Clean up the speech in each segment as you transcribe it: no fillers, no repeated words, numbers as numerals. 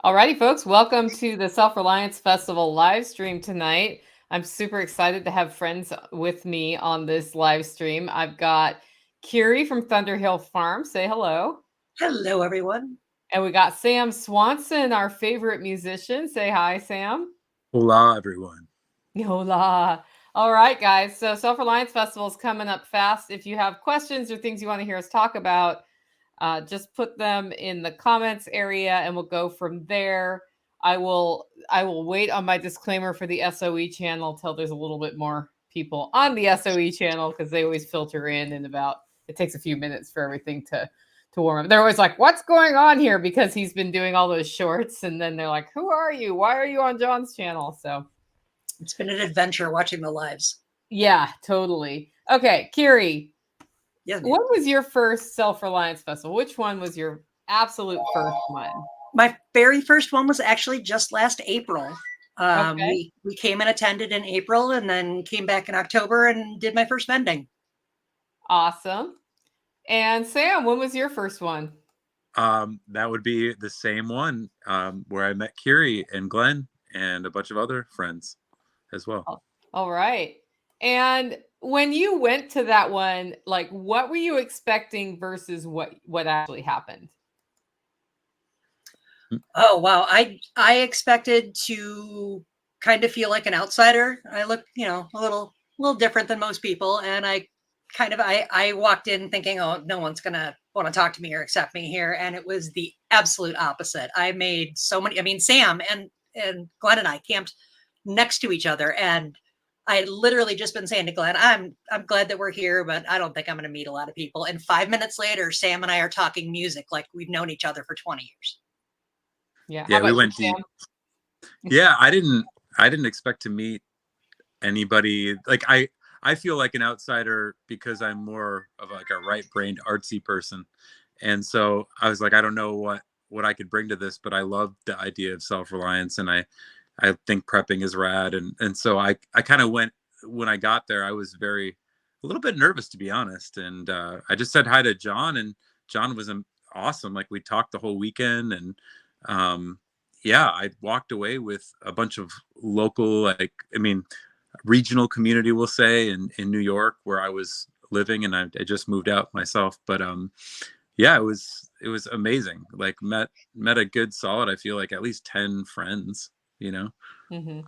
Alrighty, folks, welcome to the Self Reliance Festival live stream tonight. I'm super excited to have friends with me on this live stream. I've got Kiri from Thunderhill Farm. Say hello. Hello, everyone. And we got Sam Swanson, our favorite musician. Say hi, Sam. Hola, everyone. Hola. All right, guys. So Self Reliance Festival is coming up fast. If you have questions or things you want to hear us talk about, just put them in the comments area and we'll go from there. I will wait on my disclaimer for the SOE channel till there's a little bit more people on the SOE channel because they always filter in about it takes a few minutes for everything to warm up. They're always like, what's going on here? Because he's been doing all those shorts, and then they're like, who are you? Why are you on John's channel? So it's been an adventure watching the lives. Yeah, totally. Okay, Kiri. Yes, what was your first Self Reliance Festival? Which one was your absolute first one? My very first one was actually just last April. Okay. We came and attended in April and then came back in October and did my first vending. Awesome. And Sam, when was your first one? That would be the same one where I met Kiri and Glenn and a bunch of other friends as well. All right. And when you went to that one, like, what were you expecting versus what actually happened? Oh, wow. I expected to kind of feel like an outsider. I look, a little different than most people. And I walked in thinking, oh, no one's going to want to talk to me or accept me here. And it was the absolute opposite. I made so many, Sam and Glenn and I camped next to each other. And I literally just been saying to Glenn, I'm glad that we're here, but I don't think I'm going to meet a lot of people. And 5 minutes later, Sam and I are talking music like we've known each other for 20 years. Yeah, we went deep. Yeah, I didn't expect to meet anybody. Like I feel like an outsider because I'm more of like a right-brained artsy person. And so I was like, I don't know what I could bring to this, but I love the idea of self-reliance, and I think prepping is rad. And so I kind of went, when I got there, I was a little bit nervous, to be honest. And I just said hi to John, and John was awesome. Like, we talked the whole weekend, and yeah, I walked away with a bunch of local, regional community, we'll say, in New York, where I was living, and I just moved out myself. But yeah, it was amazing. Like, met a good solid, I feel like, at least 10 friends, Mm-hmm.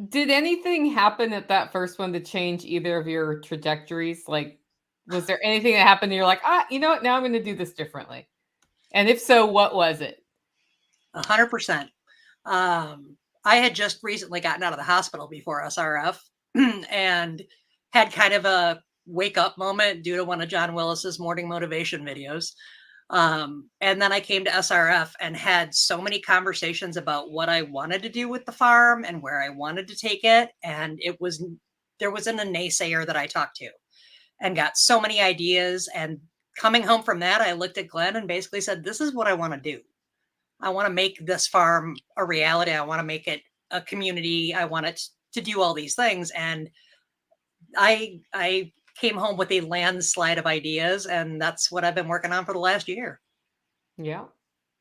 Did anything happen at that first one to change either of your trajectories? Like, was there anything that happened and you're like, you know what, now I'm going to do this differently? And if so, what was it? 100%. I had just recently gotten out of the hospital before SRF and had kind of a wake up moment due to one of John Willis's morning motivation videos. And then I came to SRF and had so many conversations about what I wanted to do with the farm and where I wanted to take it. And there wasn't a naysayer that I talked to, and got so many ideas. And coming home from that, I looked at Glenn and basically said, this is what I want to do. I want to make this farm a reality. I want to make it a community. I want it to do all these things. And I came home with a landslide of ideas, and that's what I've been working on for the last year. Yeah.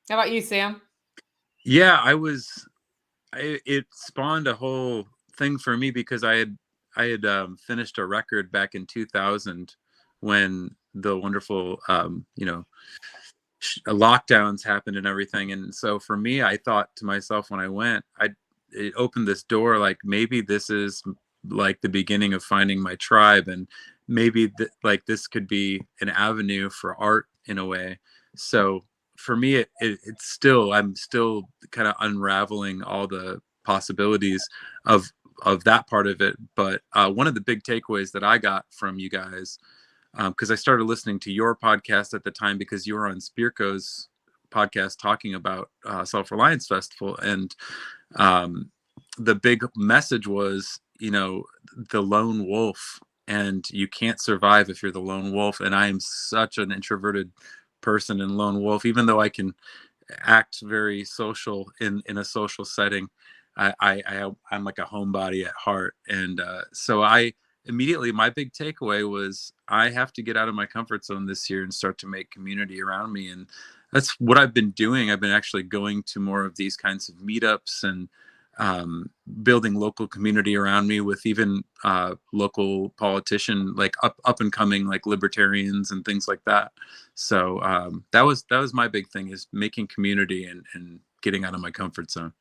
How about you, Sam? Yeah, it spawned a whole thing for me because I had finished a record back in 2000 when the wonderful, lockdowns happened and everything. And so for me, I thought to myself when I went, it opened this door, like, maybe this is like the beginning of finding my tribe, and maybe like this could be an avenue for art in a way. So for me, I'm still kind of unraveling all the possibilities of that part of it. But one of the big takeaways that I got from you guys, because I started listening to your podcast at the time because you were on Spirko's podcast talking about Self Reliance Festival, and the big message was, the lone wolf, and you can't survive if you're the lone wolf. And I am such an introverted person and lone wolf, even though I can act very social in a social setting. I'm like a homebody at heart, and so I immediately my big takeaway was I have to get out of my comfort zone this year and start to make community around me. And that's what I've been doing. I've been actually going to more of these kinds of meetups and building local community around me with even local politician, like up and coming, like libertarians and things like that. So that was my big thing, is making community and getting out of my comfort zone.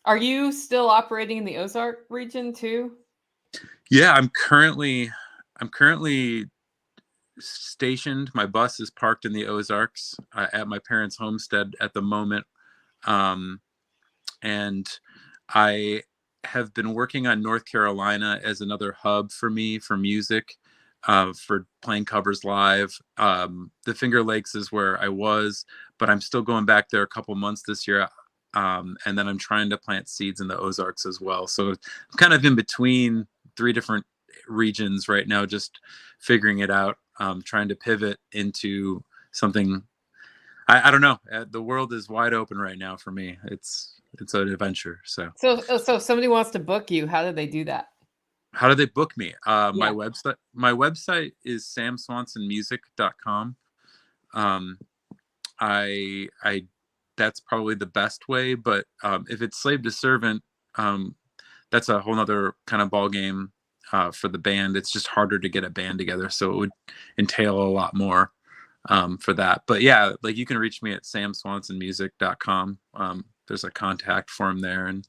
Are you still operating in the Ozark region too? Yeah, I'm currently stationed. My bus is parked in the Ozarks at my parents' homestead at the moment. And I have been working on North Carolina as another hub for me for music, for playing covers live. The Finger Lakes is where I was, but I'm still going back there a couple months this year. And then I'm trying to plant seeds in the Ozarks as well. So I'm kind of in between 3 different regions right now, just figuring it out, trying to pivot into something. I don't know. The world is wide open right now for me. It's an adventure. So if somebody wants to book you, how do they do that? how do they book me? Yeah. My website is samswansonmusic.com. I that's probably the best way, but if it's slave to servant, that's a whole nother kind of ball game for the band. It's just harder to get a band together, so it would entail a lot more for that. But yeah, like you can reach me at samswansonmusic.com. There's a contact form there, and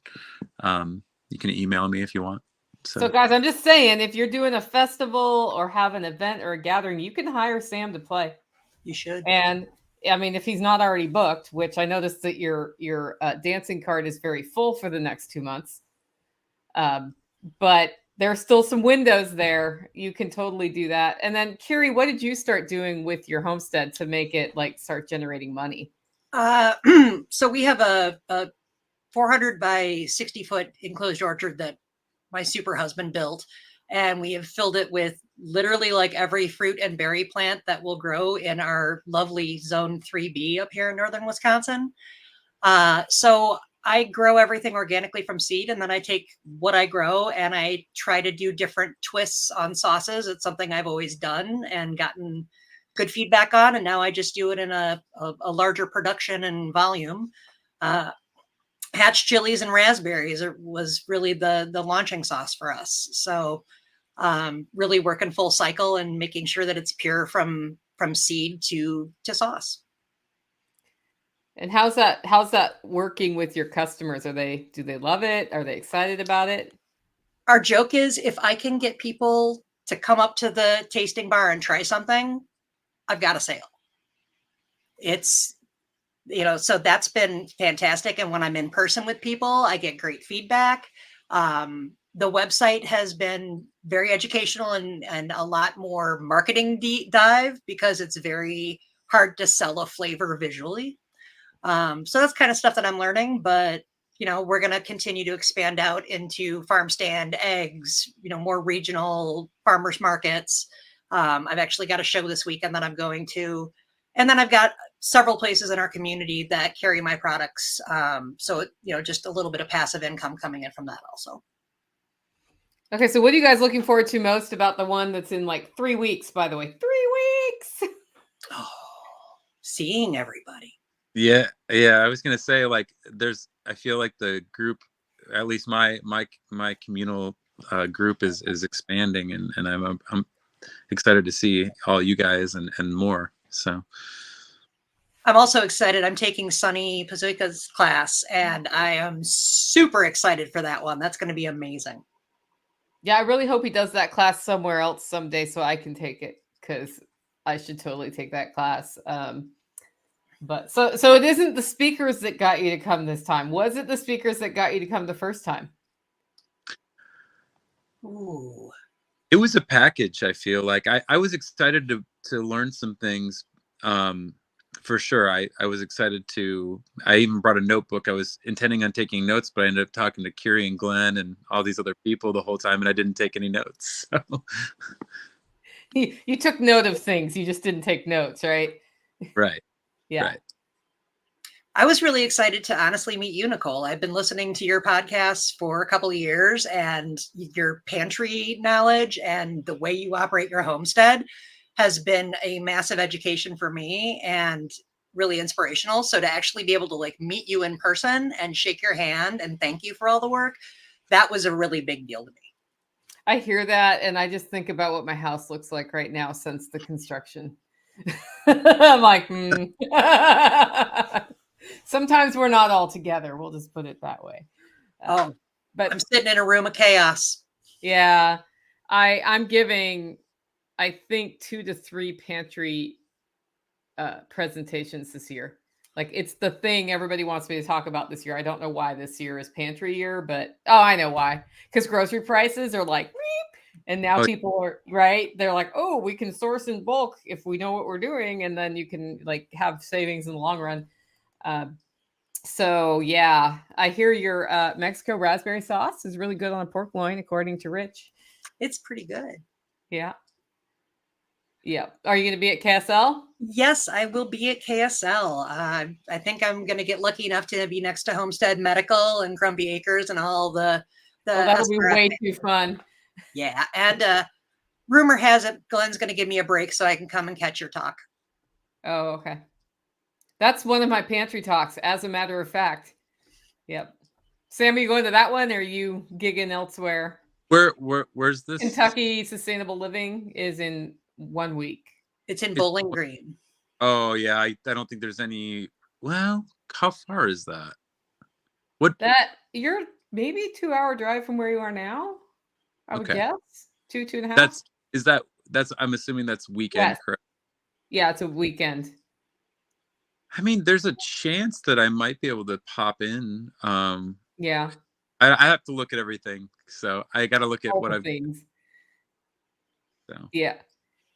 you can email me if you want. So guys, I'm just saying, if you're doing a festival or have an event or a gathering, you can hire Sam to play. You should. And I mean, if he's not already booked, which I noticed that your dancing card is very full for the next 2 months, but there's still some windows there. You can totally do that. And then, Kiri, what did you start doing with your homestead to make it like start generating money? So we have a 400 by 60 foot enclosed orchard that my super husband built, and we have filled it with literally like every fruit and berry plant that will grow in our lovely zone 3B up here in northern Wisconsin. So I grow everything organically from seed, and then I take what I grow and I try to do different twists on sauces. It's something I've always done and gotten good feedback on, and now I just do it in a larger production and volume. Hatch chilies and raspberries was really the launching sauce for us. So really working full cycle and making sure that it's pure from seed to sauce. And how's that working with your customers? Do they love it? Are they excited about it? Our joke is, if I can get people to come up to the tasting bar and try something, I've got a sale. It's, so that's been fantastic. And when I'm in person with people, I get great feedback. The website has been very educational and a lot more marketing deep dive, because it's very hard to sell a flavor visually. So that's kind of stuff that I'm learning, but we're going to continue to expand out into farm stand eggs, more regional farmers markets. I've actually got a show this weekend that I'm going to, and then I've got several places in our community that carry my products. So, just a little bit of passive income coming in from that also. Okay. So what are you guys looking forward to most about the one that's in like 3 weeks, by the way? 3 weeks. Oh, seeing everybody. Yeah. I was gonna say, like, I feel like the group, at least my communal group is expanding, and I'm excited to see all you guys and more. So I'm also excited. I'm taking Sunny Pazuika's class, and I am super excited for that one. That's going to be amazing. Yeah, I really hope he does that class somewhere else someday so I can take it, because I should totally take that class. But so it isn't the speakers that got you to come this time. Was it the speakers that got you to come the first time? Ooh. It was a package. I feel like I was excited to learn some things. For sure. I was excited I even brought a notebook. I was intending on taking notes, but I ended up talking to Kiri and Glenn and all these other people the whole time, and I didn't take any notes. So. You took note of things. You just didn't take notes, right? Right. Yeah. Right. I was really excited to honestly meet you, Nicole. I've been listening to your podcasts for a couple of years, and your pantry knowledge and the way you operate your homestead has been a massive education for me and really inspirational. So to actually be able to like meet you in person and shake your hand and thank you for all the work, that was a really big deal to me. I hear that, and I just think about what my house looks like right now since the construction. I'm like, sometimes we're not all together. We'll just put it that way. Oh, But I'm sitting in a room of chaos. yeah, I'm giving, I think 2 to 3 pantry presentations this year. Like it's the thing everybody wants me to talk about this year. I don't know why this year is pantry year, but I know why. Because grocery prices are like, "Beep," and now Oh, people are right. They're like, oh, we can source in bulk if we know what we're doing, and then you can like have savings in the long run. So yeah, I hear your Mexico raspberry sauce is really good on pork loin, according to Rich. It's pretty good. Yeah. Yeah. Are you going to be at KSL? Yes, I will be at KSL. I think I'm going to get lucky enough to be next to Homestead Medical and Grumpy Acres and all the Oh, that'll be SRF. way too fun. Yeah, and rumor has it Glenn's going to give me a break so I can come and catch your talk. Oh, okay. That's one of my pantry talks, as a matter of fact. Yep. Sam, are you going to that one, or are you gigging elsewhere? Where's this? Kentucky Sustainable Living is in 1 week. It's in Bowling Green. Oh yeah, I don't think there's any. Well, how far is that? What? That you're maybe 2-hour drive from where you are now. I would Okay, guess 2.5. That's I'm assuming that's weekend, Yes. correct? Yeah, it's a weekend. I mean, there's a chance that I might be able to pop in. Yeah, I have to look at everything, so I got to look at all what the I've. things. So Yeah.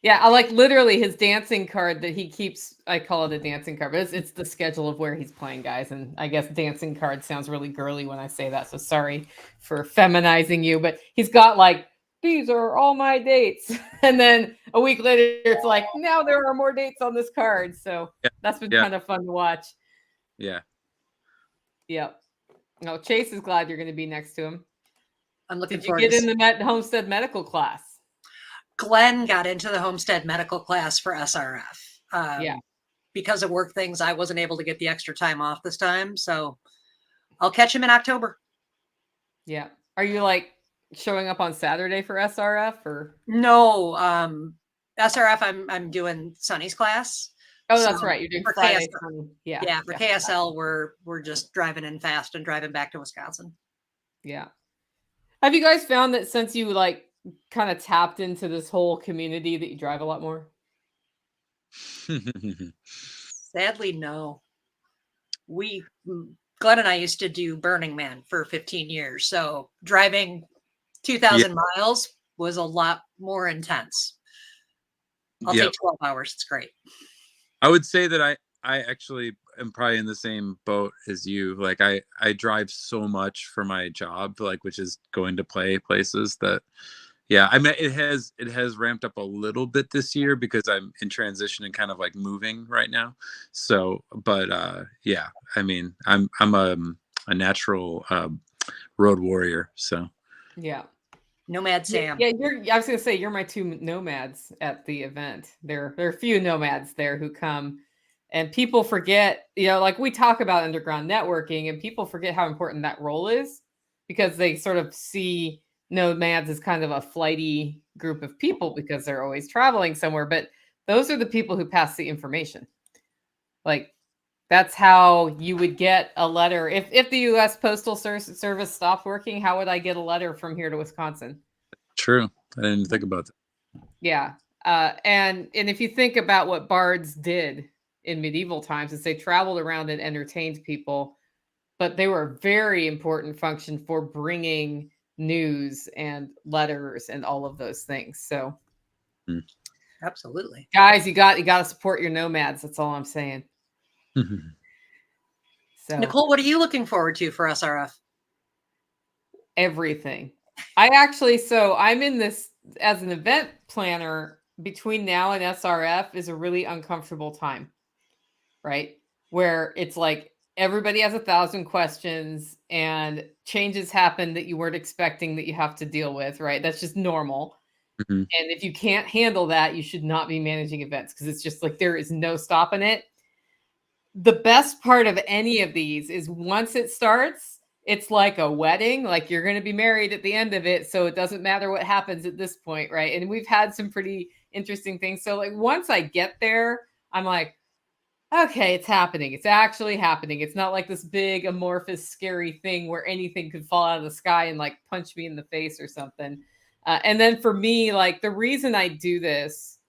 Yeah, I like literally his dancing card that he keeps. I call it a dancing card, but it's the schedule of where he's playing, guys. And I guess dancing card sounds really girly when I say that. So sorry for feminizing you, but he's got like, these are all my dates. And then a week later, it's like, now there are more dates on this card. So yeah, that's been yeah, kind of fun to watch. yeah. Yep. No, Chase is glad you're going to be next to him. I'm looking Did you forward get to in the Homestead medical class? Glenn got into the Homestead Medical class for SRF. Yeah. Because of work things, I wasn't able to get the extra time off this time. So I'll catch him in October. Yeah. Are you like showing up on Saturday for SRF or? No, SRF, I'm doing Sonny's class. Oh, So that's right. You're doing for Friday. KSL, Yeah. for KSL, we're just driving in fast and driving back to Wisconsin. Yeah. Have you guys found that since you like kind of tapped into this whole community that you drive a lot more? Sadly, no. Glenn and I used to do Burning Man for 15 years. So driving 2,000 miles was a lot more intense. I'll take 12 hours. It's great. I would say that I actually am probably in the same boat as you. Like I drive so much for my job, like which is going to play places that yeah, I mean it has ramped up a little bit this year because I'm in transition and kind of like moving right now. So, but yeah, I mean I'm a natural road warrior, so Yeah. Nomad Sam. Yeah, I was gonna say you're my 2 nomads at the event. There are a few nomads there who come, and people forget, like we talk about underground networking, and people forget how important that role is because they sort of see nomads as kind of a flighty group of people because they're always traveling somewhere. But those are the people who pass the information. Like that's how you would get a letter. If the U.S. Postal Service stopped working, how would I get a letter from here to Wisconsin? true. I didn't think about that. Yeah. And if you think about what bards did in medieval times, is they traveled around and entertained people, but they were a very important function for bringing news and letters and all of those things. So, Absolutely, guys, you got to support your nomads. That's all I'm saying. So, Nicole, what are you looking forward to for SRF? everything. I'm in this as an event planner between now and SRF is a really uncomfortable time, right? Where it's like everybody has 1,000 questions and changes happen that you weren't expecting that you have to deal with, right? That's just normal. Mm-hmm. And if you can't handle that, you should not be managing events because it's just like there is no stopping it. The best part of any of these is once it starts, it's like a wedding, like you're going to be married at the end of it. So it doesn't matter what happens at this point, right? And we've had some pretty interesting things. So, like, once I get there, I'm like, okay, it's happening. It's actually happening. It's not like this big amorphous, scary thing where anything could fall out of the sky and like punch me in the face or something. And then for me, like the reason I do this,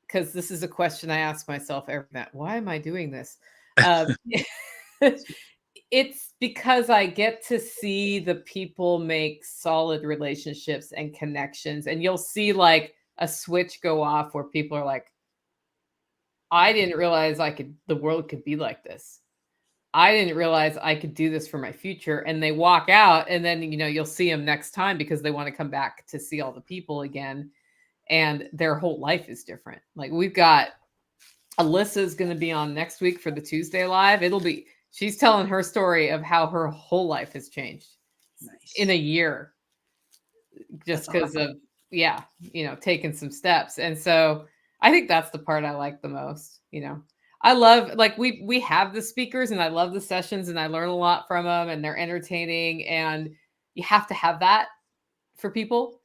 because this is a question I ask myself every night: why am I doing this? Um, it's because I get to see the people make solid relationships and connections, and you'll see like a switch go off where people are like, I didn't realize the world could be like this. I didn't realize I could do this for my future. And they walk out, and then, you'll see them next time because they want to come back to see all the people again. And their whole life is different. Like, we've got Alyssa's going to be on next week for the Tuesday live. She's telling her story of how her whole life has changed in a year, just because of, taking some steps. And so I think that's the part I like the most. I love, like, we have the speakers and I love the sessions and I learn a lot from them and they're entertaining, and you have to have that for people.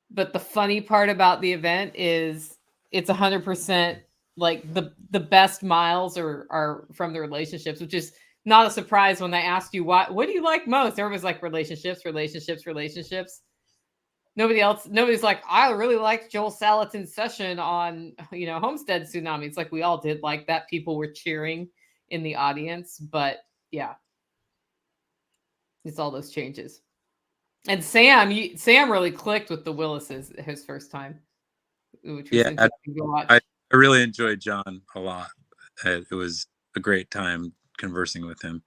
But the funny part about the event is it's 100% like the best miles are from the relationships, which is not a surprise when I asked you what do you like most? Everybody's like relationships, relationships, relationships. Nobody's like, I really liked Joel Salatin's session on, Homestead Tsunami. It's like we all did like that. People were cheering in the audience, but yeah, it's all those changes. And Sam really clicked with the Willises his first time, which was interesting to watch. I really enjoyed John a lot. It was a great time conversing with him.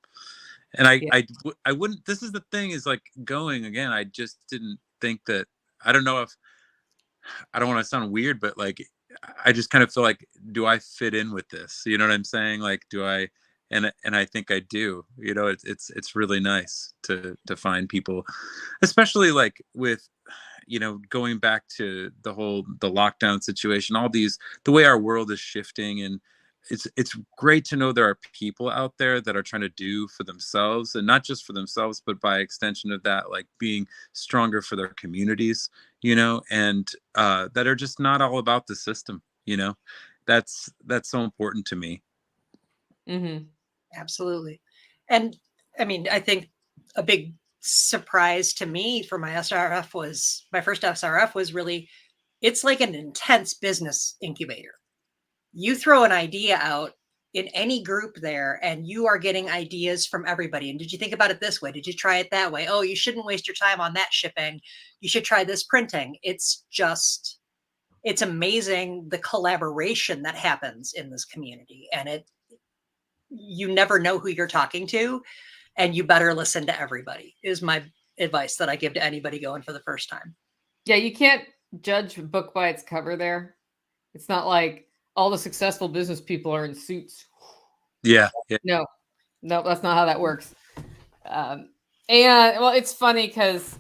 And I wouldn't, this is the thing, is like, going again, I just didn't think that, I don't know if, I don't want to sound weird, but like, I just kind of feel like, do I fit in with this? You know what I'm saying? Like, do I, and I think I do. It's really nice to find people, especially like with, going back to the lockdown situation, the way our world is shifting, and it's great to know there are people out there that are trying to do for themselves, and not just for themselves, but by extension of that, like being stronger for their communities, and that are just not all about the system. That's so important to me. Mm-hmm. Absolutely. And I mean, I think a big surprise to me for my first SRF was really, it's like an intense business incubator. You throw an idea out in any group there and you are getting ideas from everybody. And did you think about it this way? Did you try it that way? Oh, you shouldn't waste your time on that shipping. You should try this printing. It's amazing the collaboration that happens in this community. And you never know who you're talking to, and you better listen to everybody, is my advice that I give to anybody going for the first time. Yeah, you can't judge a book by its cover there. It's not like all the successful business people are in suits. Yeah. No, that's not how that works. And well, it's funny because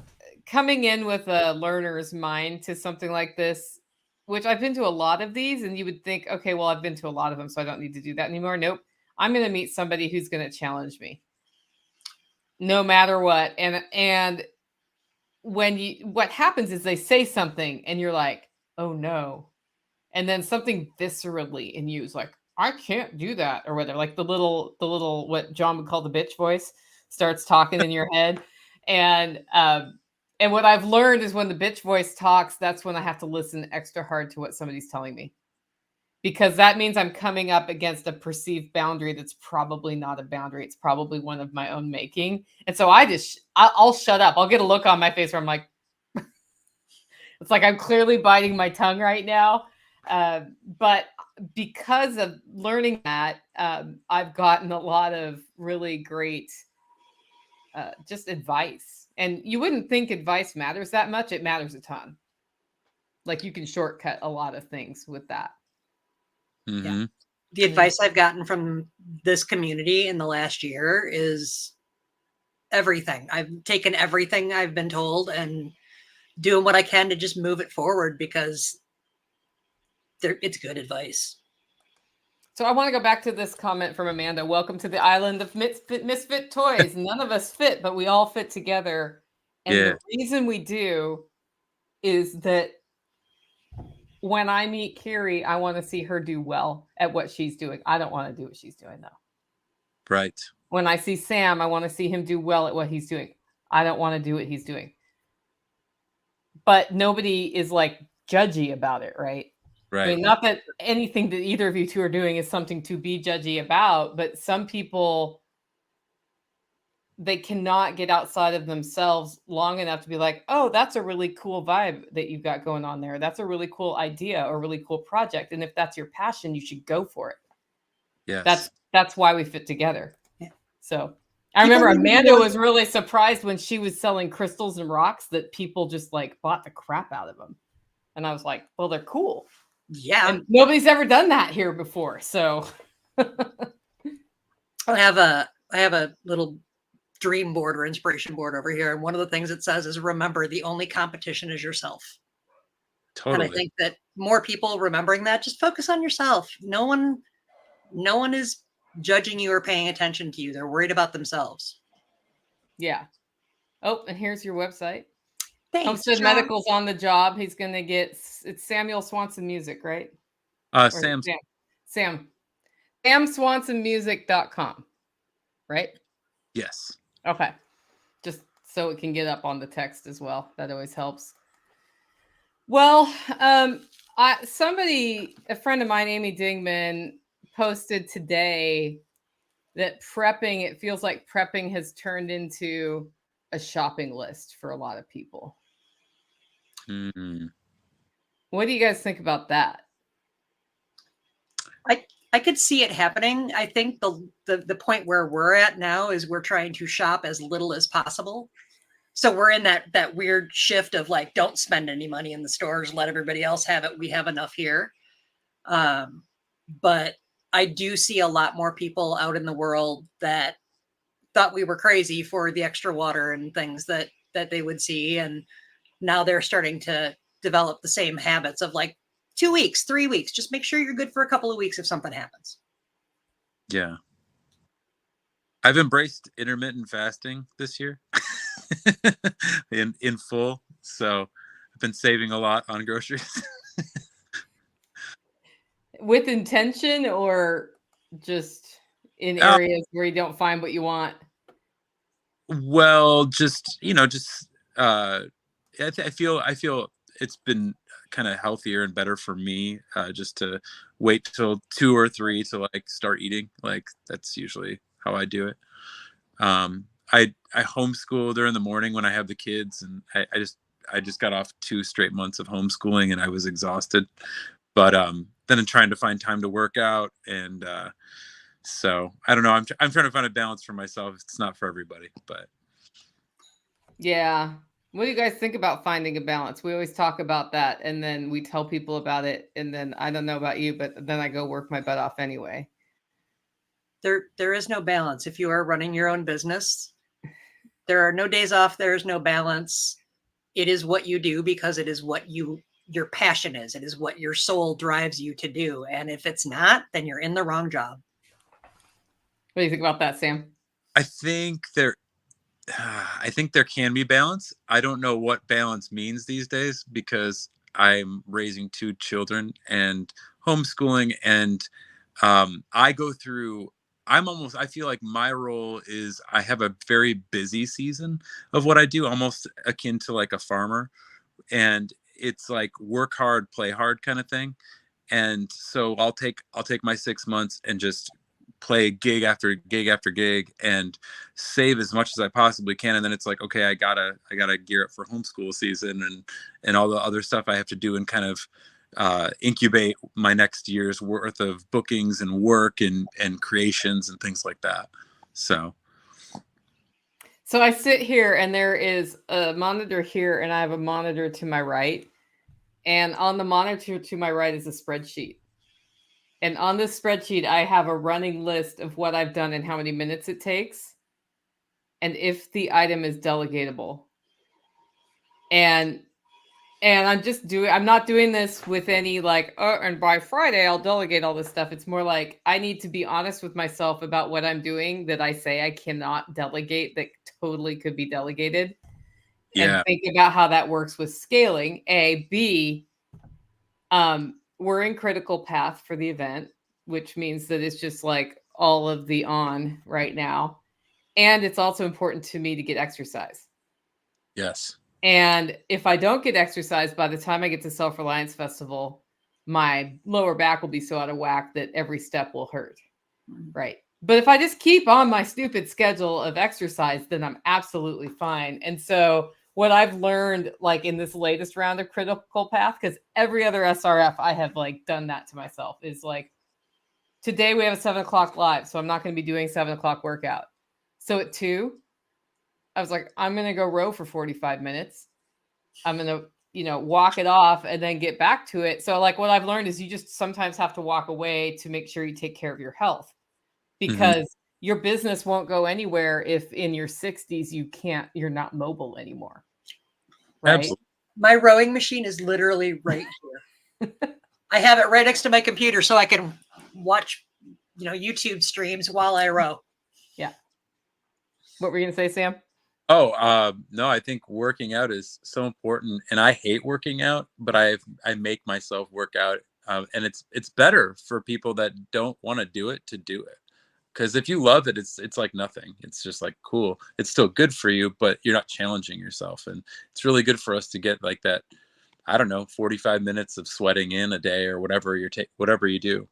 coming in with a learner's mind to something like this, which I've been to a lot of these, and you would think, okay, well, I've been to a lot of them, so I don't need to do that anymore. Nope. I'm going to meet somebody who's going to challenge me no matter what. And what happens is they say something and you're like, oh no. And then something viscerally in you is like, I can't do that, or whatever. Like the little, what John would call the bitch voice starts talking in your head. And what I've learned is when the bitch voice talks, that's when I have to listen extra hard to what somebody's telling me, because that means I'm coming up against a perceived boundary that's probably not a boundary. It's probably one of my own making. And so I'll shut up. I'll get a look on my face where I'm like, it's like I'm clearly biting my tongue right now. But because of learning that, I've gotten a lot of really great just advice. And you wouldn't think advice matters that much. It matters a ton. Like, you can shortcut a lot of things with that. Mm-hmm. Yeah. The advice I've gotten from this community in the last year is everything. I've taken everything I've been told and doing what I can to just move it forward, because it's good advice. So I want to go back to this comment from Amanda. Welcome to the island of misfit toys. None of us fit, but we all fit together. And Yeah. the reason we do is that when I meet Kiri, I want to see her do well at what she's doing. I don't want to do what she's doing, though. Right. When I see Sam, I want to see him do well at what he's doing. I don't want to do what he's doing. But nobody is like judgy about it, right? Right. I mean, not that anything that either of you two are doing is something to be judgy about, but some people, they cannot get outside of themselves long enough to be like, oh, that's a really cool vibe that you've got going on there. That's a really cool idea or really cool project. And if that's your passion, you should go for it. Yes. That's why we fit together. Yeah. So I remember Amanda was really surprised when she was selling crystals and rocks that people just like bought the crap out of them. And I was like, well, they're cool. Yeah. And nobody's ever done that here before. So I have a little dream board or inspiration board over here. And one of the things it says is, remember, the only competition is yourself. Totally. And I think that more people remembering that, just focus on yourself. No one is judging you or paying attention to you. They're worried about themselves. Yeah. Oh, and here's your website. Thanks, Homestead John. Medical's on the job. He's going to get, it's Samuel Swanson Music, right? Sam. SamSwansonMusic.com, right? Yes. Okay. Just so it can get up on the text as well. That always helps. Well, a friend of mine, Amy Dingman, posted today that it feels like prepping has turned into a shopping list for a lot of people. Mm-hmm. What do you guys think about that? I could see it happening. I think the point where we're at now is we're trying to shop as little as possible. So we're in that weird shift of like, don't spend any money in the stores, let everybody else have it. We have enough here. But I do see a lot more people out in the world that thought we were crazy for the extra water and things that they would see. And now they're starting to develop the same habits of like 2 weeks, 3 weeks. Just make sure you're good for a couple of weeks if something happens. Yeah. I've embraced intermittent fasting this year in full. So I've been saving a lot on groceries. With intention or just in areas where you don't find what you want? Well, I feel it's been kind of healthier and better for me just to wait till 2 or 3 to like start eating. Like that's usually how I do it. I homeschool during the morning when I have the kids, and I just got off 2 straight months of homeschooling and I was exhausted. But then I'm trying to find time to work out, and so I don't know. I'm trying to find a balance for myself. It's not for everybody, but yeah. What do you guys think about finding a balance? We always talk about that, and then we tell people about it, and then I don't know about you, but then I go work my butt off anyway. There is no balance. If you are running your own business, there are no days off. There is no balance. It is what you do because it is what your passion is. It is what your soul drives you to do. And if it's not, then you're in the wrong job. What do you think about that, Sam? I think there can be balance. I don't know what balance means these days because I'm raising 2 children and homeschooling, and I feel like my role is I have a very busy season of what I do, almost akin to like a farmer. And it's like work hard, play hard kind of thing. And so I'll take my 6 months and just play gig after gig after gig and save as much as I possibly can. And then it's like, okay, I gotta gear up for homeschool season and all the other stuff I have to do and kind of incubate my next year's worth of bookings and work and creations and things like that. So I sit here and there is a monitor here and I have a monitor to my right. And on the monitor to my right is a spreadsheet. And on this spreadsheet, I have a running list of what I've done and how many minutes it takes, and if the item is delegatable. And I'm not doing this with any like, oh, and by Friday I'll delegate all this stuff. It's more like I need to be honest with myself about what I'm doing that I say I cannot delegate that totally could be delegated. Yeah. And think about how that works with scaling. A, B, we're in critical path for the event, which means that it's just like all of the on right now. And it's also important to me to get exercise. Yes. And if I don't get exercise by the time I get to Self Reliance Festival, my lower back will be so out of whack that every step will hurt. Right. But if I just keep on my stupid schedule of exercise, then I'm absolutely fine. And so what I've learned, like in this latest round of critical path, because every other SRF I have like done that to myself, is like, today we have a 7 o'clock live, so I'm not going to be doing 7 o'clock workout. So at 2, I was like, I'm going to go row for 45 minutes. I'm going to, walk it off and then get back to it. So like what I've learned is you just sometimes have to walk away to make sure you take care of your health, because your business won't go anywhere if in your 60s you're not mobile anymore. Right? Absolutely. My rowing machine is literally right here. I have it right next to my computer so I can watch, YouTube streams while I row. Yeah. What were you going to say, Sam? Oh, no, I think working out is so important, and I hate working out, but I make myself work out. And it's better for people that don't want to do it, because if you love it, it's like nothing. It's just like cool. It's still good for you, but you're not challenging yourself, and it's really good for us to get like that. I don't know, 45 minutes of sweating in a day or whatever whatever you do.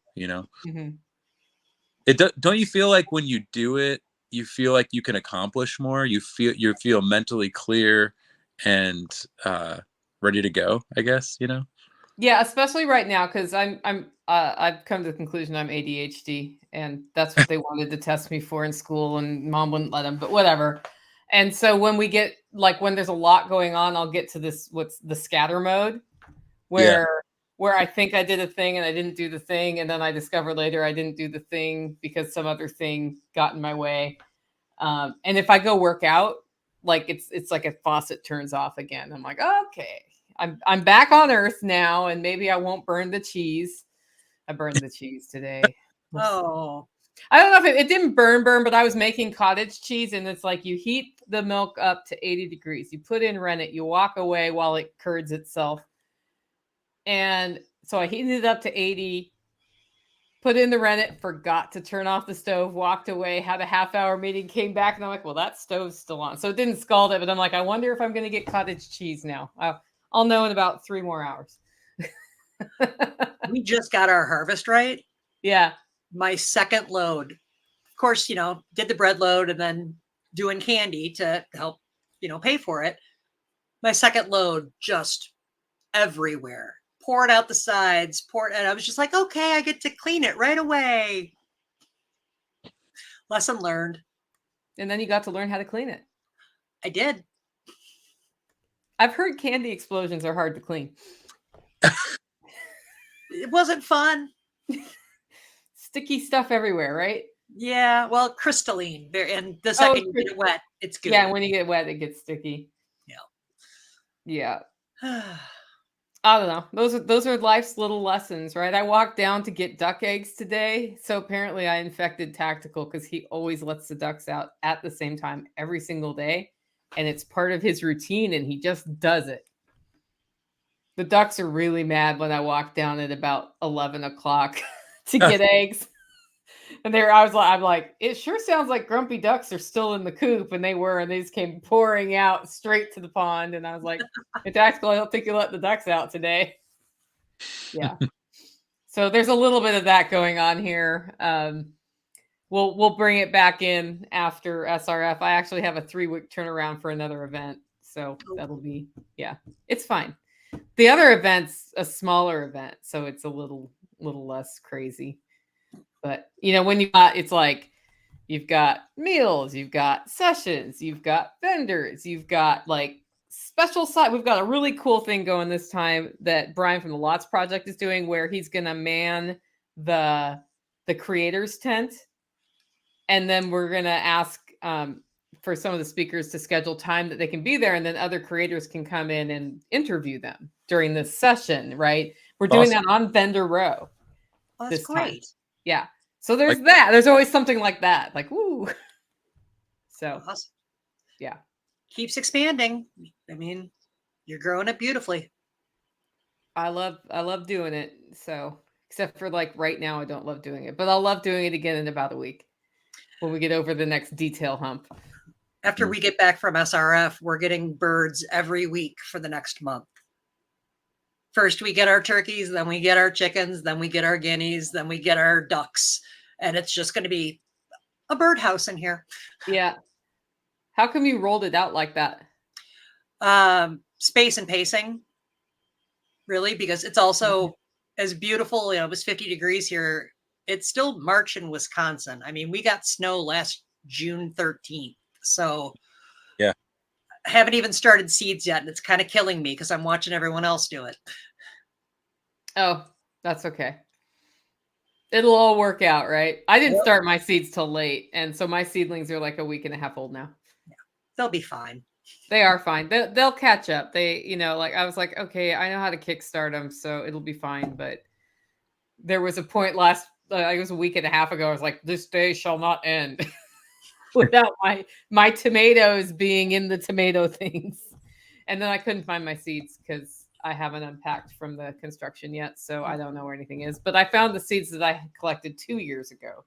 Don't you feel like when you do it, you feel like you can accomplish more? You feel mentally clear and ready to go, I guess. Yeah, especially right now, because I've come to the conclusion I'm ADHD, and that's what they wanted to test me for in school, and mom wouldn't let them, but whatever. And so when there's a lot going on, I'll get to what's the scatter mode, where I think I did a thing and I didn't do the thing, and then I discover later I didn't do the thing because some other thing got in my way. And if I go work out, like it's like a faucet turns off again. I'm like, okay. I'm back on Earth now, and maybe I won't burn the cheese. I burned the cheese today. Oh, I don't know if it didn't burn, but I was making cottage cheese, and it's like you heat the milk up to 80 degrees. You put in rennet, you walk away while it curds itself. And so I heated it up to 80, put in the rennet, forgot to turn off the stove, walked away, had a half-hour meeting, came back, and I'm like, well, that stove's still on. So it didn't scald it, but I'm like, I wonder if I'm going to get cottage cheese now. I'll know in about 3 more hours. We just got our harvest right. Yeah. My second load, of course, did the bread load and then doing candy to help, pay for it. My second load just everywhere, poured out the sides, and I was just like, okay, I get to clean it right away. Lesson learned. And then you got to learn how to clean it. I did. I've heard candy explosions are hard to clean. It wasn't fun. Sticky stuff everywhere, right? Yeah, well, crystalline. And the second you get it wet, it's good. Yeah, when you get wet, it gets sticky. Yeah. Yeah. I don't know. Those are life's little lessons, right? I walked down to get duck eggs today. So apparently I infected Tactical because he always lets the ducks out at the same time every single day. And it's part of his routine, and he just does it. The ducks are really mad when I walk down at about 11 o'clock to get eggs. And I'm like, it sure sounds like grumpy ducks are still in the coop. And they were, and they just came pouring out straight to the pond. And I was like, it's Tactical, I don't think you let the ducks out today. Yeah. So there's a little bit of that going on here. We'll bring it back in after SRF. I actually have a 3-week turnaround for another event. So that'll be, it's fine. The other event's a smaller event, so it's a little less crazy. But when it's like you've got meals, you've got sessions, you've got vendors, you've got like special side. We've got a really cool thing going this time that Brian from the Lots Project is doing, where he's gonna man the creators tent, and then we're gonna ask for some of the speakers to schedule time that they can be there, and then other creators can come in and interview them during this session. Right? We're doing Awesome. that on Vendor Row. Oh, that's this time. great. Yeah. So there's Like- that. There's always something like that. Like, woo. So Awesome. yeah. Keeps expanding. I mean, you're growing it beautifully. I love doing it. So except for like right now, I don't love doing it, but I'll love doing it again in about a week when we get over the next detail hump. After we get back from SRF, we're getting birds every week for the next month. First, we get our turkeys, then we get our chickens, then we get our guineas, then we get our ducks. And it's just going to be a birdhouse in here. Yeah. How come you rolled it out like that? Space and pacing, really, because it's also as beautiful. You know, it was 50 degrees here. It's still March in Wisconsin. I mean, we got snow last June 13th. So yeah, I haven't even started seeds yet. And it's kind of killing me because I'm watching everyone else do it. Oh, that's okay. It'll all work out, right? I didn't start my seeds till late. And so my seedlings are like a week and a half old now. Yeah, they'll be fine. They are fine. They'll catch up. They, like I was like, okay, I know how to kickstart them, so it'll be fine. But there was a point it was a week and a half ago. I was like, this day shall not end without my tomatoes being in the tomato things. And then I couldn't find my seeds because I haven't unpacked from the construction yet, so I don't know where anything is. But I found the seeds that I collected 2 years ago,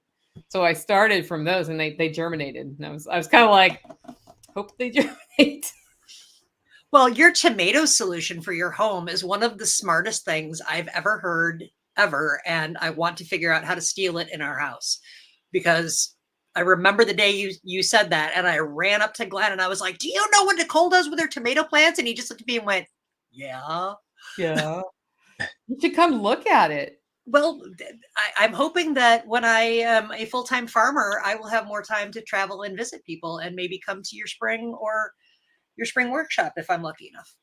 so I started from those, and they germinated. And I was kind of like, hope they germinate. Well, your tomato solution for your home is one of the smartest things I've ever heard ever. And I want to figure out how to steal it in our house, because I remember the day you said that, and I ran up to Glenn and I was like, do you know what Nicole does with her tomato plants? And he just looked at me and went, yeah. Yeah. You should come look at it. Well, I'm hoping that when I am a full-time farmer, I will have more time to travel and visit people and maybe come to your spring workshop if I'm lucky enough.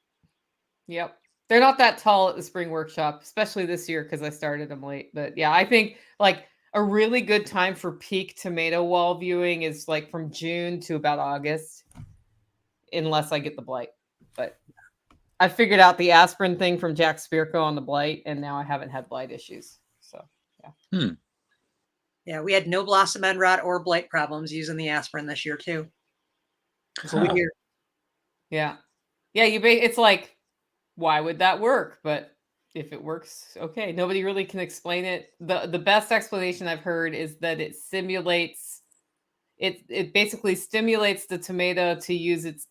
Yep. They're not that tall at the spring workshop, especially this year because I started them late. But yeah, I think like a really good time for peak tomato wall viewing is like from June to about August, unless I get the blight. But I figured out the aspirin thing from Jack Spirko on the blight, and now I haven't had blight issues. So yeah. Yeah, we had no blossom end rot or blight problems using the aspirin this year too. Cool. Yeah. Yeah, it's like, why would that work? But if it works, okay. Nobody really can explain it. The best explanation I've heard is that it basically stimulates the tomato to use its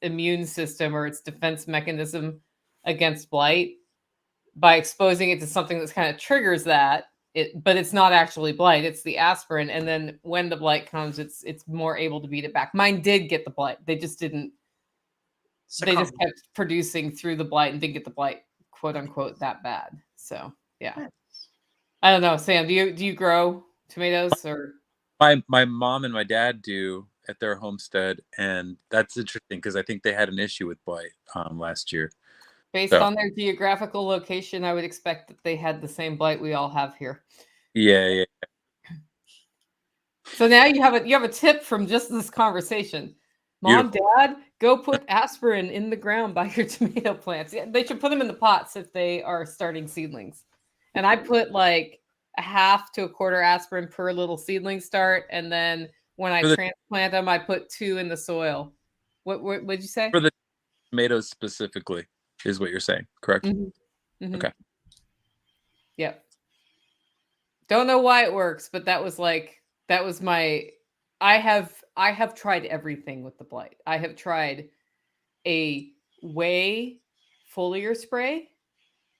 immune system or its defense mechanism against blight by exposing it to something that's kind of triggers that. But it's not actually blight, it's the aspirin. And then when the blight comes, it's more able to beat it back. Mine did get the blight. They just didn't. They just kept producing through the blight and didn't get the blight, quote unquote, that bad. So yeah. I don't know, Sam. Do you grow tomatoes or? My mom and my dad do at their homestead, and that's interesting because I think they had an issue with blight last year. Based on their geographical location, I would expect that they had the same blight we all have here. Yeah. So now you have a tip from just this conversation. Mom, Dad, go put aspirin in the ground by your tomato plants. Yeah, they should put them in the pots if they are starting seedlings. And I put like a half to a quarter aspirin per little seedling start. And then when I transplant them, I put 2 in the soil. What did you say? For the tomatoes specifically is what you're saying, correct? Mm-hmm. Mm-hmm. Okay. Yep. Don't know why it works, but that was my. I have tried everything with the blight. I have tried a whey foliar spray.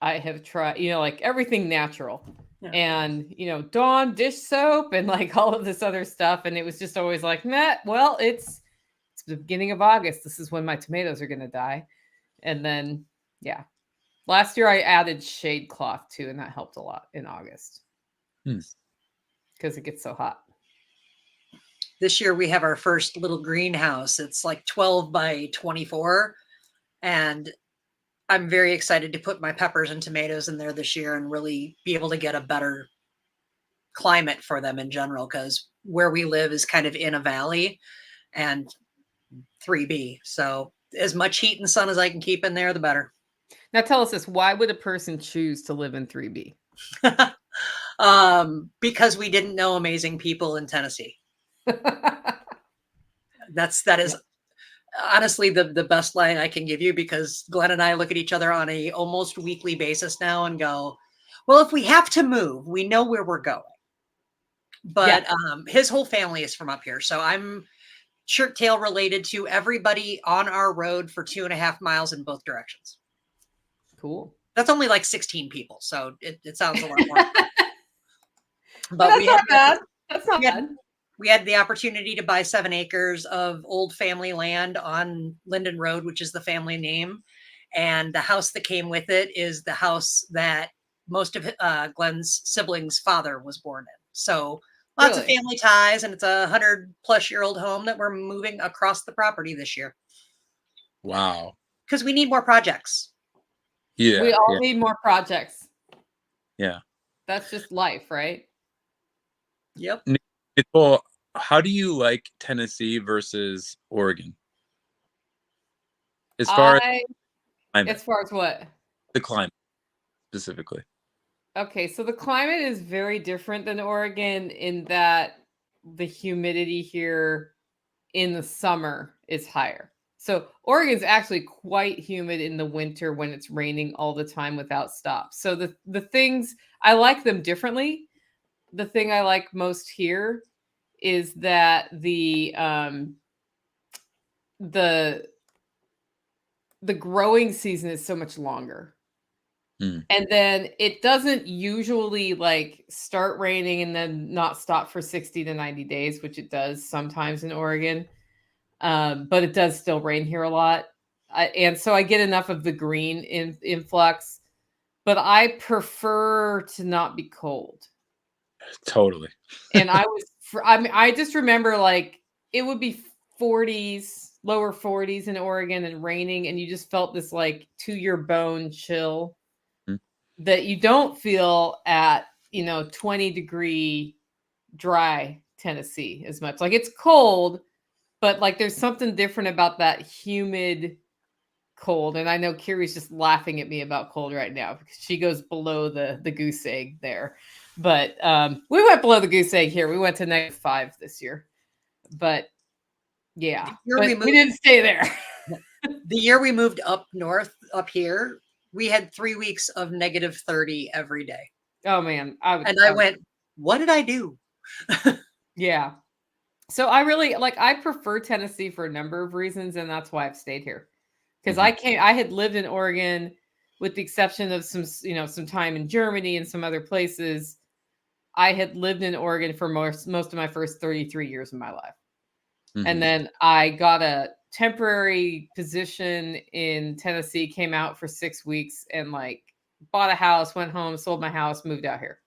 I have tried, like everything natural. Yeah. And, Dawn dish soap and like all of this other stuff. And it was just always like, nah, well, it's the beginning of August. This is when my tomatoes are going to die. And then, yeah. Last year I added shade cloth too, and that helped a lot in August. Because it gets so hot. This year we have our first little greenhouse. It's like 12 by 24. And I'm very excited to put my peppers and tomatoes in there this year and really be able to get a better climate for them in general, because where we live is kind of in a valley and 3B. So as much heat and sun as I can keep in there, the better. Now tell us this, why would a person choose to live in 3B? Because we didn't know amazing people in Tennessee. That is honestly the best line I can give you, because Glenn and I look at each other on a almost weekly basis now and go, well, if we have to move, we know where we're going. But his whole family is from up here. So I'm shirt tail related to everybody on our road for 2.5 miles in both directions. Cool. That's only like 16 people. So it sounds a lot more. But that's not bad. That's not bad. We had the opportunity to buy 7 acres of old family land on Linden Road, which is the family name. And the house that came with it is the house that most of Glenn's siblings' father was born in. So lots of family ties, and it's a 100-plus-year-old home that we're moving across the property this year. Wow. Because we need more projects. Yeah. We all need more projects. Yeah. That's just life, right? Yep. Nicole, how do you like Tennessee versus Oregon? As far as what? The climate specifically. Okay, so the climate is very different than Oregon in that the humidity here in the summer is higher. So Oregon's actually quite humid in the winter when it's raining all the time without stop. So the things, I like them differently. The thing I like most here is that the growing season is so much longer. And then it doesn't usually like start raining and then not stop for 60 to 90 days, which it does sometimes in Oregon. But it does still rain here a lot. And so I get enough of the green influx, but I prefer to not be cold. Totally. And I just remember like it would be 40s, lower 40s in Oregon and raining, and you just felt this like to your bone chill that you don't feel at, 20-degree dry Tennessee as much. Like it's cold, but like there's something different about that humid cold. And I know Kiri's just laughing at me about cold right now because she goes below the goose egg there. But we went below the goose egg here. We went to -5 this year. But yeah, but we didn't stay there. The year we moved up north, up here, we had 3 weeks of -30 every day. Oh man. I went, what did I do? Yeah. So I really I prefer Tennessee for a number of reasons, and that's why I've stayed here. Because I had lived in Oregon with the exception of some time in Germany and some other places. I had lived in Oregon for most of my first 33 years of my life. And then I got a temporary position in Tennessee, came out for 6 weeks and bought a house, went home, sold my house, moved out here.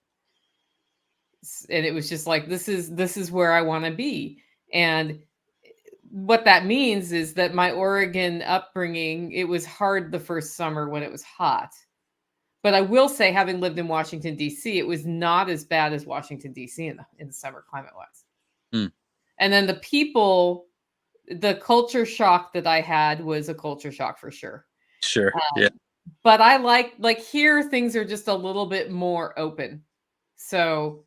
And it was just like, this is where I want to be. And what that means is that my Oregon upbringing, it was hard the first summer when it was hot. But I will say, having lived in Washington, D.C., it was not as bad as Washington, D.C. in the summer climate-wise. And then the people, the culture shock that I had was a culture shock for sure. Sure. Yeah. But I like here, things are just a little bit more open. So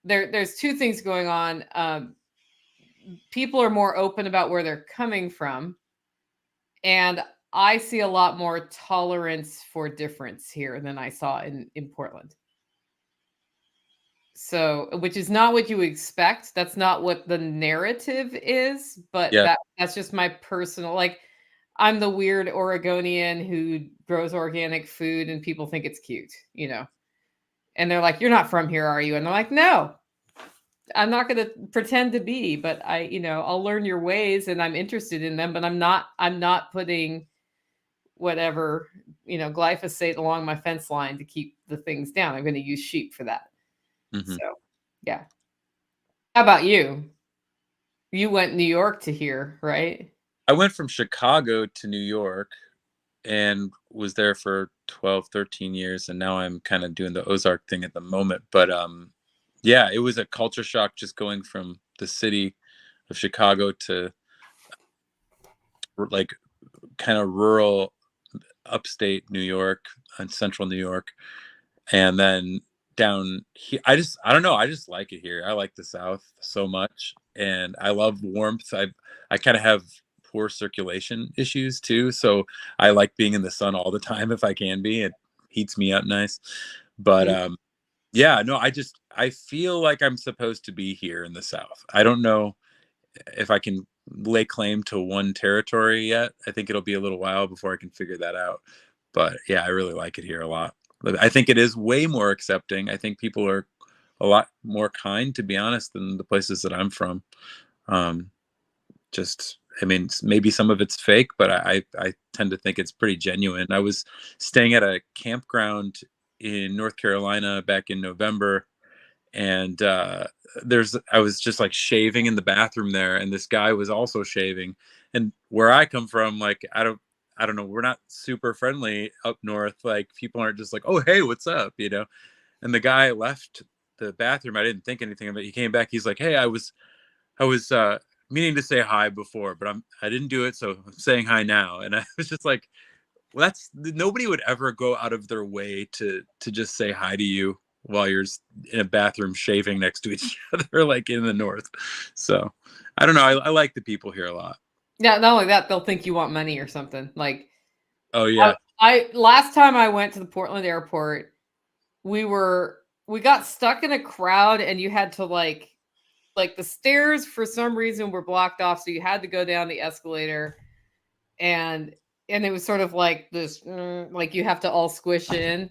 there's two things going on. People are more open about where they're coming from. And I see a lot more tolerance for difference here than I saw in Portland. So, which is not what you would expect. That's not what the narrative is, but that's just my personal, I'm the weird Oregonian who grows organic food and people think it's cute, and they're like, you're not from here, are you? And I'm like, no, I'm not going to pretend to be, but I'll learn your ways and I'm interested in them, but I'm not putting whatever, glyphosate along my fence line to keep the things down. I'm going to use sheep for that. So, yeah. How about you? You went New York to here, right? I went from Chicago to New York and was there for 12, 13 years. And now I'm kind of doing the Ozark thing at the moment. But Yeah, it was a culture shock just going from the city of Chicago to like kind of rural upstate New York and central New York, and then down here. I don't know. I just like it here. I like the South so much, and I love warmth. I kind of have poor circulation issues too, so I like being in the sun all the time if I can be. It heats me up nice, but yeah, no, I feel like I'm supposed to be here in the South. I don't know if I can lay claim to one territory yet. I think it'll be a little while before I can figure that out. But yeah, I really like it here a lot. But I think it is way more accepting. I think people are a lot more kind, to be honest, than the places that I'm from. Um, I mean, maybe some of it's fake, but I tend to think it's pretty genuine. I was staying at a campground in North Carolina back in November, and I was just like shaving in the bathroom there, and this guy was also shaving. And where I come from, like I don't know, we're not super friendly up north. Like people aren't just like, oh hey, what's up, you know. And the guy left the bathroom. I didn't think anything of it. He came back. He's like, hey, I was meaning to say hi before, but I didn't do it, so I'm saying hi now. And I was just like, well, that's nobody would ever go out of their way to just say hi to you while you're in a bathroom shaving next to each other, like in the north. So I don't know. I like the people here a lot. Yeah, not only that, they'll think you want money or something. Like Oh yeah. I last time I went to the Portland airport, we got stuck in a crowd and you had to like the stairs for some reason were blocked off, so you had to go down the escalator, and it was sort of like this like you have to all squish in,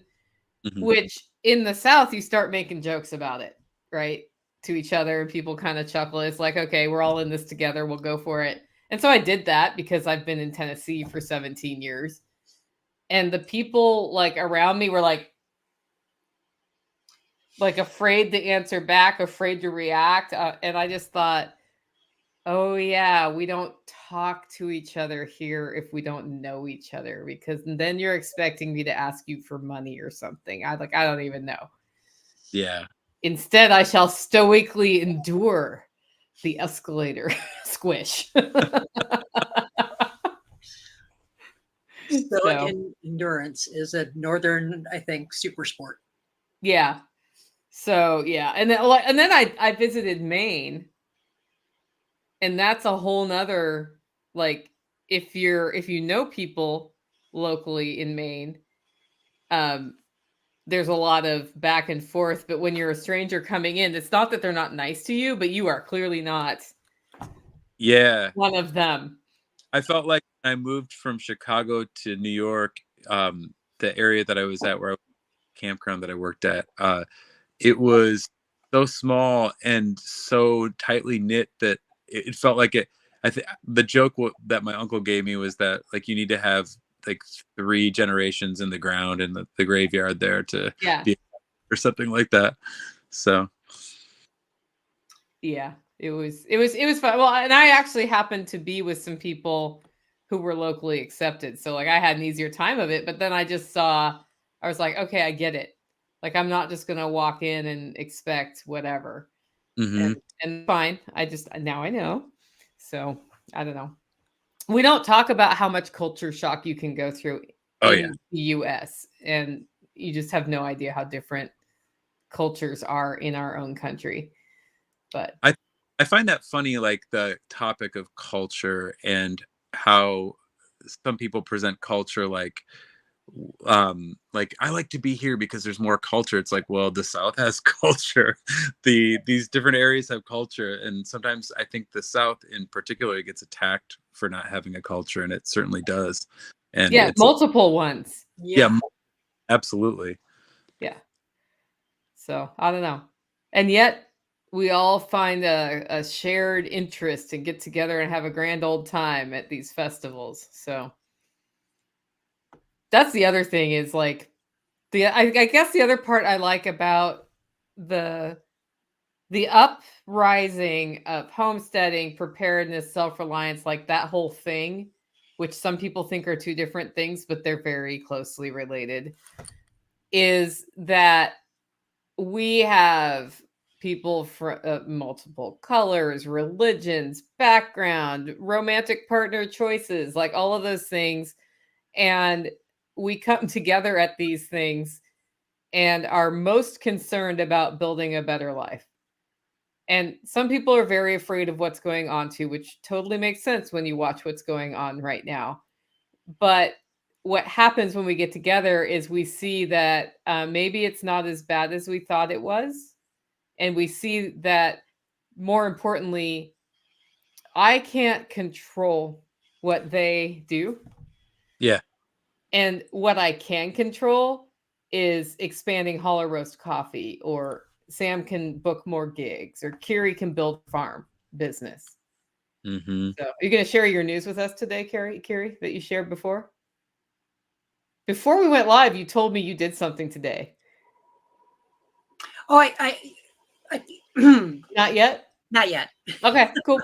Mhm. which in the South you start making jokes about it, right? To each other, and people kind of chuckle. It's like, okay, we're all in this together, we'll go for it. And so I did that because I've been in Tennessee for 17 years. And the people like around me were like afraid to answer back, afraid to react. And I just thought, oh yeah, we don't talk to each other here if we don't know each other, because then you're expecting me to ask you for money or something. I don't even know. Yeah. Instead, I shall stoically endure the escalator squish. Stoic So, endurance is a northern, I think, super sport. yeah. So yeah, and then I visited Maine, and that's a whole nother like if you know people locally in Maine, um, there's a lot of back and forth. But when you're a stranger coming in, it's not that they're not nice to you, but you are clearly not Yeah. one of them. I felt like when I moved from Chicago to New York, the area that I was at, where I campground that I worked at, it was so small and so tightly knit that it felt like it. I think the joke that my uncle gave me was that like you need to have like 3 generations in the ground in the graveyard there to Yeah. be, or something like that. So Yeah. It was fun. Well, and I actually happened to be with some people who were locally accepted. So like I had an easier time of it, but then I was like, okay, I get it. Like I'm not just gonna walk in and expect whatever. hmm And fine. Now I know. So I don't know. We don't talk about how much culture shock you can go through oh yeah. in the US, and you just have no idea how different cultures are in our own country. But I I find that funny, like the topic of culture and how some people present culture like I like to be here because there's more culture. It's like, well, the South has culture. These different areas have culture, and sometimes I think the South in particular gets attacked for not having a culture, and it certainly does. And yeah, it's multiple ones. yeah, Yeah. absolutely. Yeah. So I don't know. And yet we all find a shared interest and get together and have a grand old time at these festivals. So that's the other thing is like I guess the other part I like about the the uprising of homesteading, preparedness, self-reliance, like that whole thing, which some people think are two different things, but they're very closely related, is that we have people from multiple colors, religions, background, romantic partner choices, like all of those things. And we come together at these things and are most concerned about building a better life. And some people are very afraid of what's going on too, which totally makes sense when you watch what's going on right now. But what happens when we get together is we see that maybe it's not as bad as we thought it was. And we see that, more importantly, I can't control what they do. Yeah. And what I can control is expanding Hollow Roast Coffee, or Sam can book more gigs, or Kiri can build farm business. Mm-hmm. So, are you going to share your news with us today, Kiri, that you shared before? Before we went live, you told me you did something today. Oh, Not yet? Not yet. Okay, cool.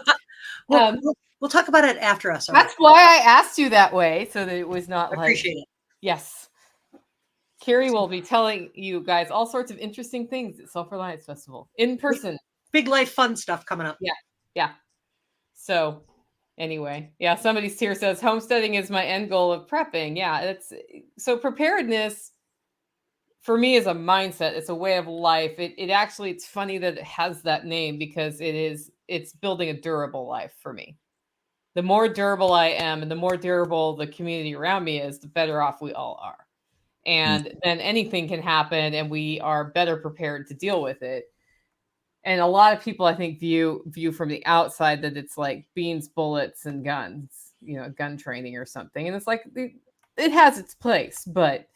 We'll talk about it after us. That's why I asked you that way, so that it was not like... Appreciate it. Yes. Kiri will be telling you guys all sorts of interesting things at Self Reliance Festival in person. Big life fun stuff coming up. Yeah. So anyway, yeah, somebody's here says homesteading is my end goal of prepping. Yeah, it's so preparedness for me is a mindset. It's a way of life. It actually, it's funny that it has that name because it's building a durable life for me. The more durable I am and the more durable the community around me is, the better off we all are. And then anything can happen and we are better prepared to deal with it. And a lot of people, I think, view from the outside that it's like beans, bullets, and guns, gun training or something. And it's like, it has its place, but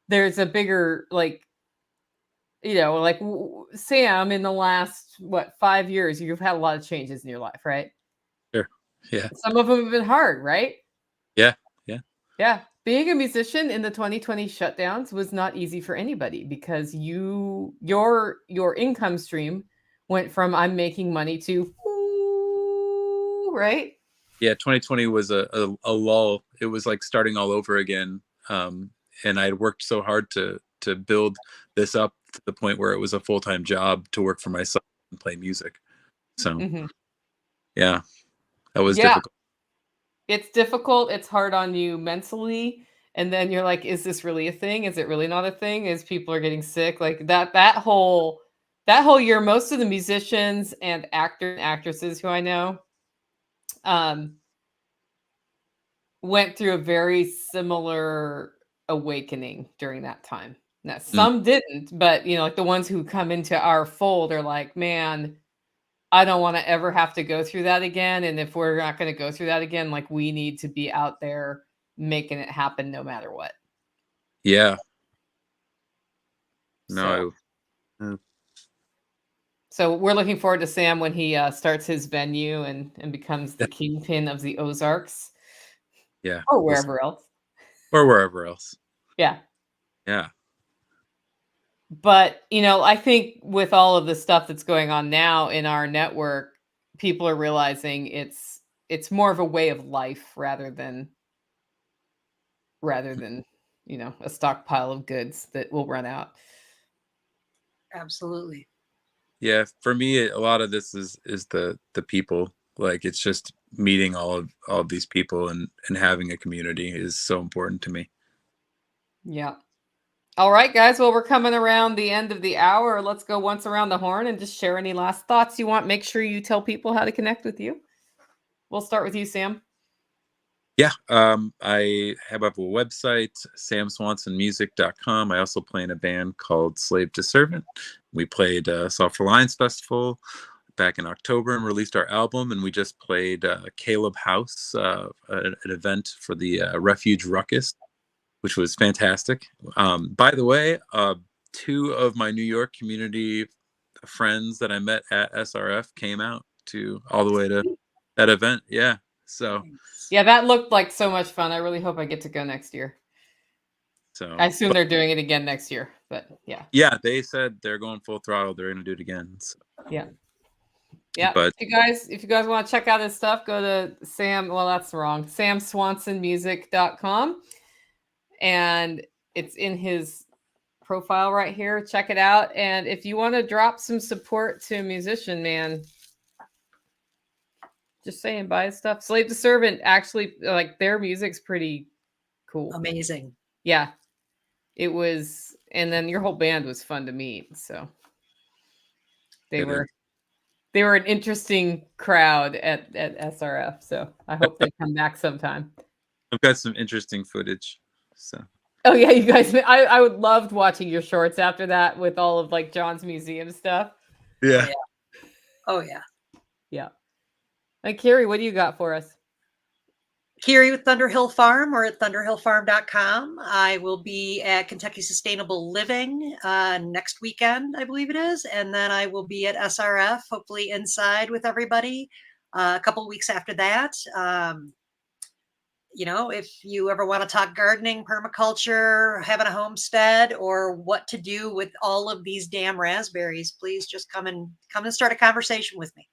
there's a bigger, like, Sam, in the last, 5 years, you've had a lot of changes in your life, right? Sure. Yeah. Some of them have been hard, right? Yeah. Being a musician in the 2020 shutdowns was not easy for anybody because your income stream went from I'm making money to right? Yeah, 2020 was a lull. It was like starting all over again. And I had worked so hard to build this up to the point where it was a full-time job to work for myself and play music. So yeah, that was difficult. It's difficult. It's hard on you mentally. And then you're like, is this really a thing? Is it really not a thing? Is people are getting sick? Like that whole year, most of the musicians and actors and actresses who I know went through a very similar awakening during that time. Now, some didn't, but like the ones who come into our fold are like, man, I don't want to ever have to go through that again. And if we're not going to go through that again, like we need to be out there making it happen no matter what. Yeah. So we're looking forward to Sam when he starts his venue and becomes the kingpin of the Ozarks. Yeah. Or wherever else. Or wherever else. Yeah. Yeah. But, I think with all of the stuff that's going on now in our network, people are realizing it's more of a way of life rather than a stockpile of goods that will run out. Absolutely. Yeah, for me, a lot of this is the people. Like, it's just meeting all of these people and having a community is so important to me. Yeah. All right, guys. Well, we're coming around the end of the hour. Let's go once around the horn and just share any last thoughts you want. Make sure you tell people how to connect with you. We'll start with you, Sam. Yeah, I have a website, samswansonmusic.com. I also play in a band called Slave to Servant. We played Self Reliance Festival back in October and released our album. And we just played Caleb House, an event for the Refuge Ruckus, which was fantastic. By the way, 2 of my New York community friends that I met at SRF came out all the way to that event. Yeah. So yeah, that looked like so much fun. I really hope I get to go next year. So I assume they're doing it again next year, but yeah. Yeah, they said they're going full throttle. They're going to do it again. So. Yeah. Yeah. But if you guys want to check out his stuff, go to samswansonmusic.com. And it's in his profile right here. Check it out. And if you want to drop some support to a musician, man, just saying, buy his stuff. Slave to Servant, actually, like, their music's pretty cool. Amazing. Yeah, it was. And then your whole band was fun to meet. So they were an interesting crowd at SRF. So I hope they come back sometime. I've got some interesting footage. So. Oh yeah, you guys! I would loved watching your shorts after that with all of like John's museum stuff. Yeah. Oh yeah. Yeah. And Kiri, what do you got for us? Kiri with Thunderhill Farm, or at thunderhillfarm.com. I will be at Kentucky Sustainable Living next weekend, I believe it is. And then I will be at SRF, hopefully inside with everybody, a couple of weeks after that. You know, if you ever want to talk gardening, permaculture, having a homestead, or what to do with all of these damn raspberries, please just come and start a conversation with me.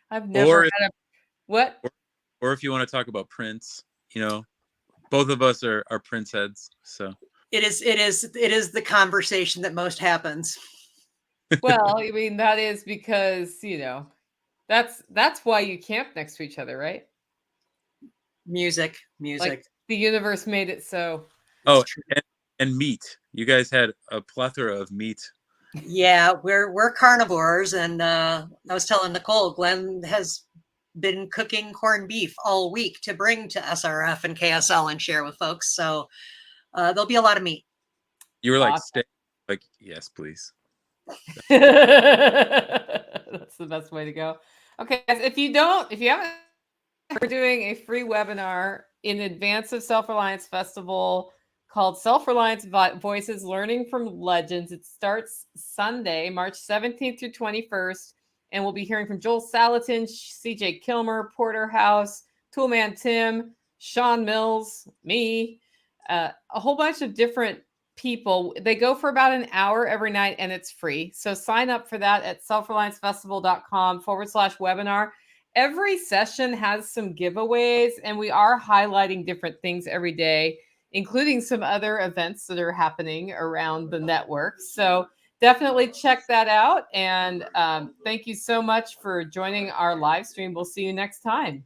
I've never had a what? Or if you want to talk about Prince, you know, both of us are Prince heads. So it is the conversation that most happens. Well, I mean, that is because, you know, that's why you camp next to each other, right? Music. Like, the universe made it so. Oh, and meat. You guys had a plethora of meat. Yeah, we're carnivores, and I was telling Nicole, Glenn has been cooking corned beef all week to bring to SRF and KSL and share with folks. So there'll be a lot of meat. You were like, yes, please. That's the best way to go. Okay, guys, if you haven't, we're doing a free webinar in advance of Self Reliance Festival called Self Reliance Voices Learning from Legends. It starts Sunday, March 17th through 21st, and we'll be hearing from Joel Salatin, CJ Kilmer, Porterhouse, Toolman Tim, Sean Mills, me, a whole bunch of different people. They go for about an hour every night, and it's free. So sign up for that at selfreliancefestival.com/webinar. Every session has some giveaways, and we are highlighting different things every day, including some other events that are happening around the network. So definitely check that out. And thank you so much for joining our live stream. We'll see you next time.